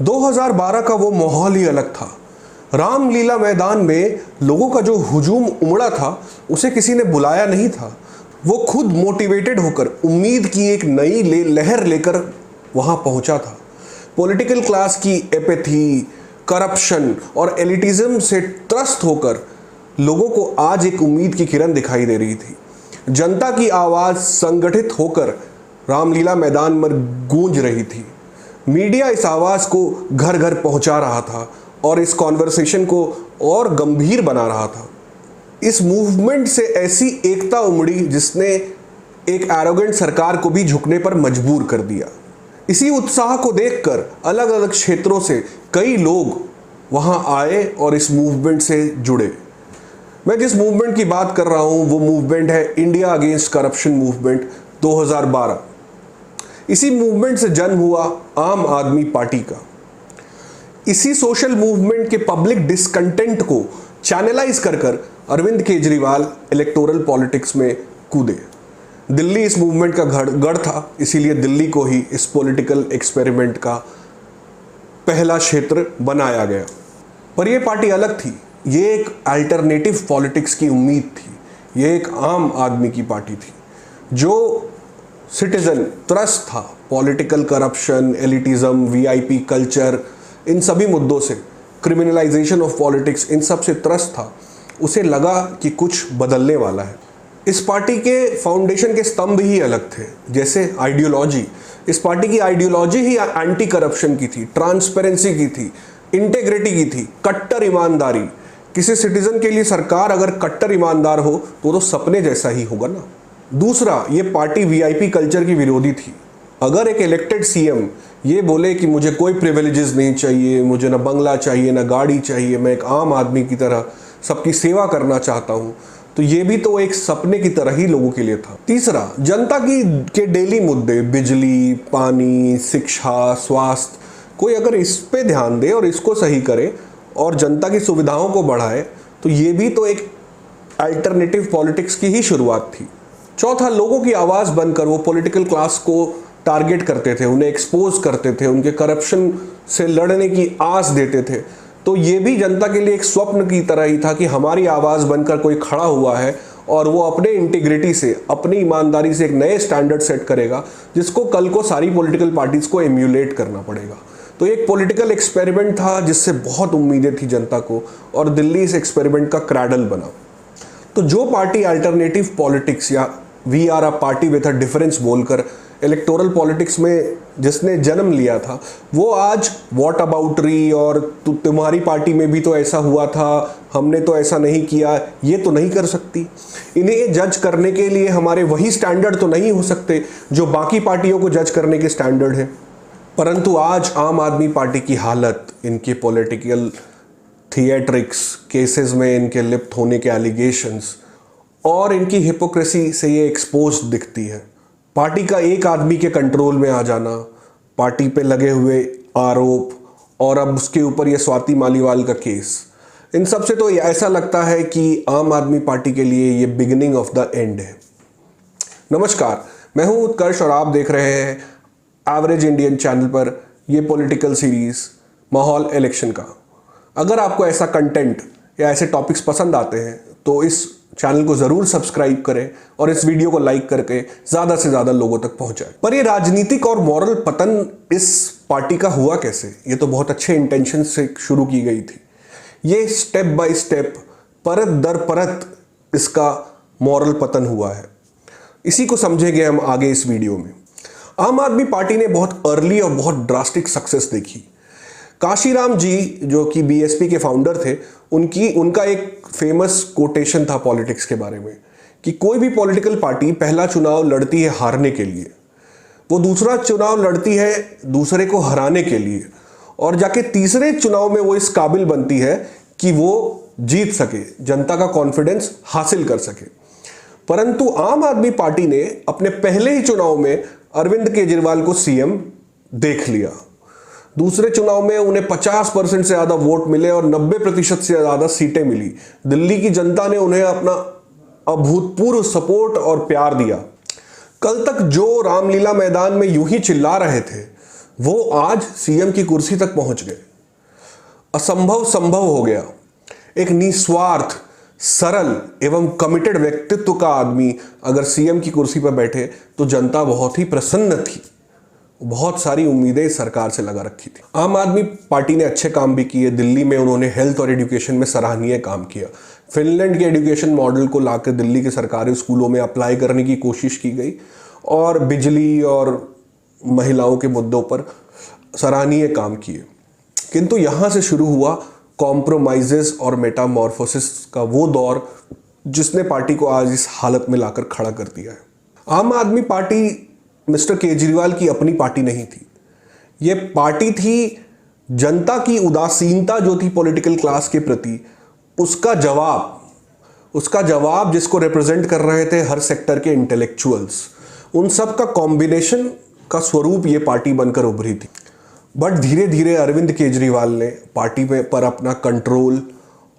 2012 का वो माहौल ही अलग था। रामलीला मैदान में लोगों का जो हुजूम उमड़ा था उसे किसी ने बुलाया नहीं था। वो खुद मोटिवेटेड होकर उम्मीद की एक नई लहर लेकर वहां पहुंचा था। पॉलिटिकल क्लास की एपैथी, करप्शन और एलिटिज्म से त्रस्त होकर लोगों को आज एक उम्मीद की किरण दिखाई दे रही थी। जनता की आवाज़ संगठित होकर रामलीला मैदान में गूंज रही थी। मीडिया इस आवाज़ को घर घर पहुंचा रहा था और इस कॉन्वर्सेशन को और गंभीर बना रहा था। इस मूवमेंट से ऐसी एकता उमड़ी जिसने एक एरोगेंट सरकार को भी झुकने पर मजबूर कर दिया। इसी उत्साह को देखकर अलग अलग क्षेत्रों से कई लोग वहां आए और इस मूवमेंट से जुड़े। मैं जिस मूवमेंट की बात कर रहा हूं वो मूवमेंट है इंडिया अगेंस्ट करप्शन मूवमेंट 2012। इसी मूवमेंट से जन्म हुआ आम आदमी पार्टी का। इसी सोशल मूवमेंट के पब्लिक डिसकंटेंट को चैनलाइज कर कर अरविंद केजरीवाल इलेक्टोरल पॉलिटिक्स में कूदे। दिल्ली इस मूवमेंट का गढ़ था, इसीलिए दिल्ली को ही इस पॉलिटिकल एक्सपेरिमेंट का पहला क्षेत्र बनाया गया। पर यह पार्टी अलग थी। ये एक अल्टरनेटिव पॉलिटिक्स की उम्मीद थी। ये एक आम आदमी की पार्टी थी जो सिटीजन त्रस्त था। Political corruption, elitism, VIP culture, इन सभी मुद्दों से, क्रिमिनलाइजेशन ऑफ पॉलिटिक्स, इन सब से त्रस्त था। उसे लगा कि कुछ बदलने वाला है। इस पार्टी के फाउंडेशन के स्तंभ ही अलग थे। जैसे आइडियोलॉजी, इस पार्टी की आइडियोलॉजी ही एंटी करप्शन की थी, ट्रांसपेरेंसी की थी, इंटेग्रिटी की थी, कट्टर ईमानदारी। किसी सिटीजन के लिए सरकार अगर कट्टर ईमानदार हो तो सपने जैसा ही होगा ना। दूसरा, ये पार्टी वीआईपी कल्चर की विरोधी थी। अगर एक इलेक्टेड सीएम ये बोले कि मुझे कोई प्रिविलेजेस नहीं चाहिए, मुझे ना बंगला चाहिए ना गाड़ी चाहिए, मैं एक आम आदमी की तरह सबकी सेवा करना चाहता हूँ, तो ये भी तो एक सपने की तरह ही लोगों के लिए था। तीसरा, जनता के डेली मुद्दे, बिजली, पानी, शिक्षा, स्वास्थ्य, कोई अगर इस पे ध्यान दे और इसको सही करे और जनता की सुविधाओं को बढ़ाए तो ये भी तो एक अल्टरनेटिव पॉलिटिक्स की ही शुरुआत थी। चौथा, लोगों की आवाज़ बनकर वो पॉलिटिकल क्लास को टारगेट करते थे, उन्हें एक्सपोज करते थे, उनके करप्शन से लड़ने की आस देते थे। तो ये भी जनता के लिए एक स्वप्न की तरह ही था कि हमारी आवाज़ बनकर कोई खड़ा हुआ है और वो अपने इंटीग्रिटी से, अपनी ईमानदारी से एक नए स्टैंडर्ड सेट करेगा जिसको कल को सारी पॉलिटिकल पार्टीज को एम्यूलेट करना पड़ेगा। तो एक पॉलिटिकल एक्सपेरिमेंट था जिससे बहुत उम्मीदें थी जनता को, और दिल्ली इस एक्सपेरिमेंट का क्रैडल बना। तो जो पार्टी अल्टरनेटिव पॉलिटिक्स या we are a party with a difference बोलकर इलेक्टोरल पॉलिटिक्स में जिसने जन्म लिया था, वो आज व्हाट अबाउटरी और तुम्हारी पार्टी में भी तो ऐसा हुआ था, हमने तो ऐसा नहीं किया, ये तो नहीं कर सकती। इन्हें जज करने के लिए हमारे वही स्टैंडर्ड तो नहीं हो सकते जो बाकी पार्टियों को जज करने के स्टैंडर्ड है। परंतु आज आम आदमी पार्टी की हालत, इनके पॉलिटिकल थिएट्रिक्स, केसेस में इनके लिप्त होने के एलिगेशंस और इनकी हिपोक्रेसी से ये एक्सपोज दिखती है। पार्टी का एक आदमी के कंट्रोल में आ जाना, पार्टी पे लगे हुए आरोप और अब उसके ऊपर ये स्वाति मालीवाल का केस, इन सब से तो ऐसा लगता है कि आम आदमी पार्टी के लिए ये बिगिनिंग ऑफ द एंड है। नमस्कार, मैं हूं उत्कर्ष और आप देख रहे हैं एवरेज इंडियन चैनल पर ये पॉलिटिकल सीरीज माहौल इलेक्शन का। अगर आपको ऐसा कंटेंट या ऐसे टॉपिक्स पसंद आते हैं तो इस चैनल को ज़रूर सब्सक्राइब करें और इस वीडियो को लाइक करके ज़्यादा से ज़्यादा लोगों तक पहुंचाएं। पर ये राजनीतिक और मॉरल पतन इस पार्टी का हुआ कैसे? ये तो बहुत अच्छे इंटेंशन से शुरू की गई थी। ये स्टेप बाय स्टेप, परत दर परत इसका मॉरल पतन हुआ है। इसी को समझेंगे हम आगे इस वीडियो में। आम आदमी पार्टी ने बहुत अर्ली और बहुत ड्रास्टिक सक्सेस देखी। काशीराम जी जो कि बीएसपी के फाउंडर थे, उनका एक फेमस कोटेशन था पॉलिटिक्स के बारे में कि कोई भी पॉलिटिकल पार्टी पहला चुनाव लड़ती है हारने के लिए, वो दूसरा चुनाव लड़ती है दूसरे को हराने के लिए, और जाके तीसरे चुनाव में वो इस काबिल बनती है कि वो जीत सके, जनता का कॉन्फिडेंस हासिल कर सके। परंतु आम आदमी पार्टी ने अपने पहले ही चुनाव में अरविंद केजरीवाल को सीएम देख लिया। दूसरे चुनाव में उन्हें 50% से ज़्यादा वोट मिले और 90% से ज़्यादा सीटें मिली। दिल्ली की जनता ने उन्हें अपना अभूतपूर्व सपोर्ट और प्यार दिया। कल तक जो रामलीला मैदान में यूं ही चिल्ला रहे थे, वो आज सीएम की कुर्सी तक पहुंच गए। असंभव संभव हो गया। एक निस्वार्थ, सरल एवं कमिटेड व्यक्तित्व का आदमी अगर सीएम की कुर्सी पर बैठे तो जनता बहुत ही प्रसन्न थी। बहुत सारी उम्मीदें सरकार से लगा रखी थी। आम आदमी पार्टी ने अच्छे काम भी किए। दिल्ली में उन्होंने हेल्थ और एजुकेशन में सराहनीय काम किया। फिनलैंड के एजुकेशन मॉडल को लाकर दिल्ली के सरकारी स्कूलों में अप्लाई करने की कोशिश की गई और बिजली और महिलाओं के मुद्दों पर सराहनीय काम किए। किंतु यहाँ से शुरू हुआ कॉम्प्रोमाइजेस और मेटामॉर्फोसिस का वो दौर जिसने पार्टी को आज इस हालत में लाकर खड़ा कर दिया है। आम आदमी पार्टी मिस्टर केजरीवाल की अपनी पार्टी नहीं थी। ये पार्टी थी जनता की उदासीनता जो थी पॉलिटिकल क्लास के प्रति, उसका जवाब जिसको रिप्रेजेंट कर रहे थे हर सेक्टर के इंटेलेक्चुअल्स, उन सब का कॉम्बिनेशन का स्वरूप ये पार्टी बनकर उभरी थी। बट धीरे धीरे अरविंद केजरीवाल ने पार्टी पर अपना कंट्रोल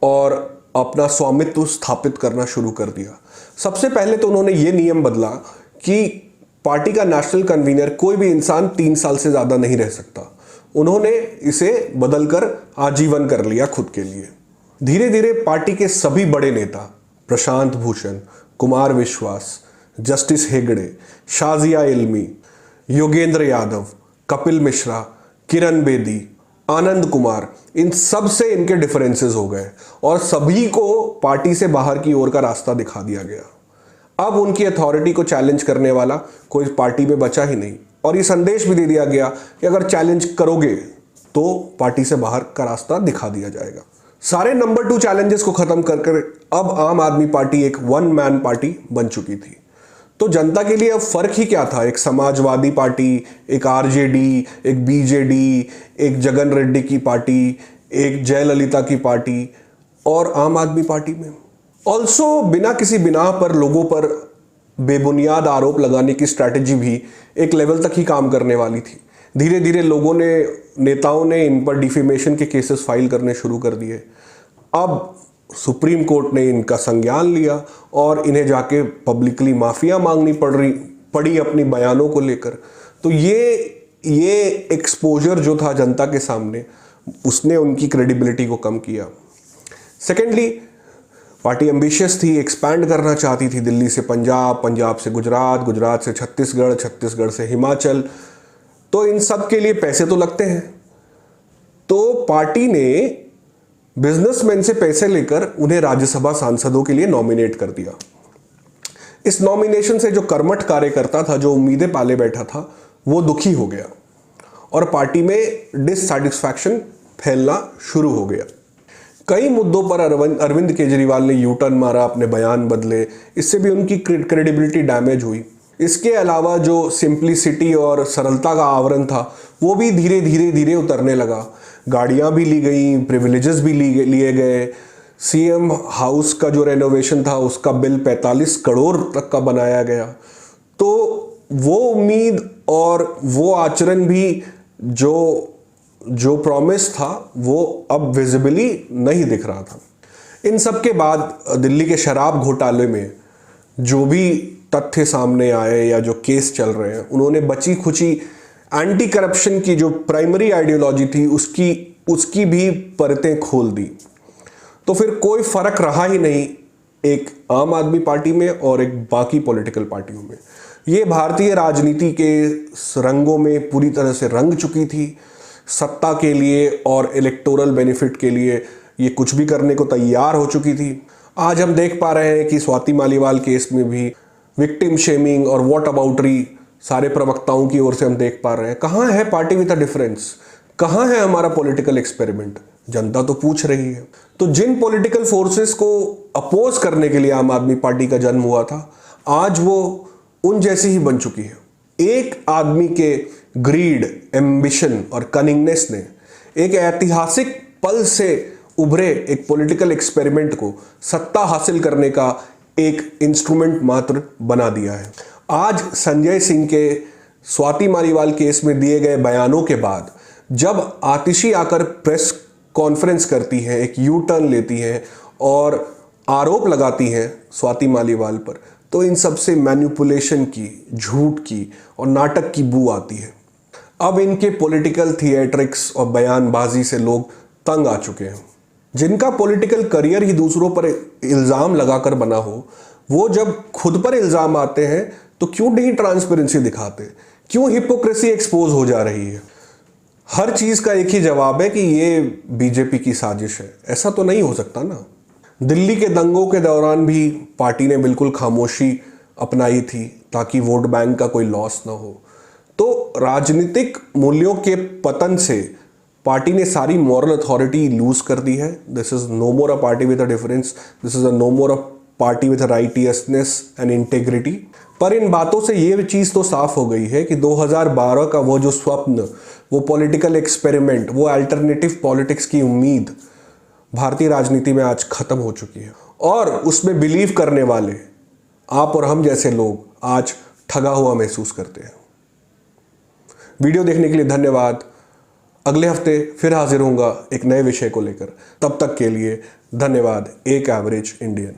और अपना स्वामित्व स्थापित करना शुरू कर दिया। सबसे पहले तो उन्होंने ये नियम बदला कि पार्टी का नेशनल कन्वीनर कोई भी इंसान 3 साल से ज़्यादा नहीं रह सकता। उन्होंने इसे बदलकर आजीवन कर लिया खुद के लिए। धीरे धीरे पार्टी के सभी बड़े नेता, प्रशांत भूषण, कुमार विश्वास, जस्टिस हेगड़े, शाजिया इल्मी, योगेंद्र यादव, कपिल मिश्रा, किरण बेदी, आनंद कुमार, इन सब से इनके डिफरेंसेस हो गए और सभी को पार्टी से बाहर की ओर का रास्ता दिखा दिया गया। अब उनकी अथॉरिटी को चैलेंज करने वाला कोई पार्टी में बचा ही नहीं और ये संदेश भी दे दिया गया कि अगर चैलेंज करोगे तो पार्टी से बाहर का रास्ता दिखा दिया जाएगा। सारे नंबर 2 चैलेंजेस को खत्म कर अब आम आदमी पार्टी एक वन मैन पार्टी बन चुकी थी। तो जनता के लिए अब फर्क ही क्या था? एक समाजवादी पार्टी, एक आरजेडी, एक बीजेडी, एक जगन रेड्डी की पार्टी, एक जयललिता की पार्टी और आम आदमी पार्टी में ऑल्सो बिना किसी बिना पर लोगों पर बेबुनियाद आरोप लगाने की स्ट्रैटेजी भी एक लेवल तक ही काम करने वाली थी। धीरे धीरे नेताओं ने इन पर डिफेमेशन के केसेस फाइल करने शुरू कर दिए। अब सुप्रीम कोर्ट ने इनका संज्ञान लिया और इन्हें जाके पब्लिकली माफिया मांगनी पड़ी अपनी बयानों को लेकर। तो ये एक्सपोजर जो था जनता के सामने, उसने उनकी क्रेडिबिलिटी को कम किया। सेकेंडली, पार्टी एम्बिशियस थी, एक्सपैंड करना चाहती थी दिल्ली से पंजाब, पंजाब से गुजरात, गुजरात से छत्तीसगढ़, छत्तीसगढ़ से हिमाचल। तो इन सब के लिए पैसे तो लगते हैं। तो पार्टी ने बिजनेसमैन से पैसे लेकर उन्हें राज्यसभा सांसदों के लिए नॉमिनेट कर दिया। इस नॉमिनेशन से जो कर्मठ कार्यकर्ता था, जो उम्मीदें पाले बैठा था, वो दुखी हो गया और पार्टी में डिससैटिस्फैक्शन फैलना शुरू हो गया। कई मुद्दों पर अरविंद केजरीवाल ने यू टर्न मारा, अपने बयान बदले, इससे भी उनकी क्रेडिबिलिटी डैमेज हुई। इसके अलावा जो सिंप्लिसिटी और सरलता का आवरण था वो भी धीरे धीरे उतरने लगा। गाड़ियां भी ली गई, प्रिविलेजेस भी लिए गए। सीएम हाउस का जो रेनोवेशन था उसका बिल 45 करोड़ तक का बनाया गया। तो वो उम्मीद और वो आचरण भी जो प्रॉमिस था वो अब विजिबली नहीं दिख रहा था। इन सब के बाद दिल्ली के शराब घोटाले में जो भी तथ्य सामने आए या जो केस चल रहे हैं, उन्होंने बची खुची एंटी करप्शन की जो प्राइमरी आइडियोलॉजी थी उसकी भी परतें खोल दी। तो फिर कोई फर्क रहा ही नहीं एक आम आदमी पार्टी में और एक बाकी पॉलिटिकल पार्टियों में। ये भारतीय राजनीति के रंगों में पूरी तरह से रंग चुकी थी। सत्ता के लिए और इलेक्टोरल बेनिफिट के लिए ये कुछ भी करने को तैयार हो चुकी थी। आज हम देख पा रहे हैं कि स्वाति मालीवाल केस में भी विक्टिम शेमिंग और व्हाट अबाउटरी सारे प्रवक्ताओं की ओर से हम देख पा रहे हैं। कहाँ है पार्टी विद अ डिफरेंस? कहाँ है हमारा पॉलिटिकल एक्सपेरिमेंट? जनता तो पूछ रही है। तो जिन पॉलिटिकल फोर्सेस को अपोज करने के लिए आम आदमी पार्टी का जन्म हुआ था, आज वो उन जैसी ही बन चुकी है। एक आदमी के ग्रीड, एम्बिशन और कनिंगनेस ने एक ऐतिहासिक पल से उभरे एक पॉलिटिकल एक्सपेरिमेंट को सत्ता हासिल करने का एक इंस्ट्रूमेंट मात्र बना दिया है। आज संजय सिंह के स्वाति मालीवाल केस में दिए गए बयानों के बाद जब आतिशी आकर प्रेस कॉन्फ्रेंस करती हैं, एक यू टर्न लेती हैं और आरोप लगाती हैं स्वाति मालीवाल पर, तो इन सब से मैनिपुलेशन की, झूठ की और नाटक की बू आती है। अब इनके पॉलिटिकल थिएट्रिक्स और बयानबाजी से लोग तंग आ चुके हैं। जिनका पॉलिटिकल करियर ही दूसरों पर इल्ज़ाम लगाकर बना हो, वो जब खुद पर इल्ज़ाम आते हैं तो क्यों नहीं ट्रांसपेरेंसी दिखाते, क्यों हिपोक्रेसी एक्सपोज हो जा रही है। हर चीज़ का एक ही जवाब है कि ये बीजेपी की साजिश है। ऐसा तो नहीं हो सकता ना। दिल्ली के दंगों के दौरान भी पार्टी ने बिल्कुल खामोशी अपनाई थी ताकि वोट बैंक का कोई लॉस ना हो। तो राजनीतिक मूल्यों के पतन से पार्टी ने सारी मॉरल अथॉरिटी लूज कर दी है। This is no more a party with a difference, this is a no more a party with righteousness and integrity. पर इन बातों से ये चीज़ तो साफ हो गई है कि 2012 का वो जो स्वप्न, वो पॉलिटिकल एक्सपेरिमेंट, वो अल्टरनेटिव पॉलिटिक्स की उम्मीद भारतीय राजनीति में आज खत्म हो चुकी है। और उसमें बिलीव करने वाले आप और हम जैसे लोग आज ठगा हुआ महसूस करते हैं। वीडियो देखने के लिए धन्यवाद। अगले हफ्ते फिर हाजिर होऊंगा एक नए विषय को लेकर। तब तक के लिए धन्यवाद। एक एवरेज इंडियन।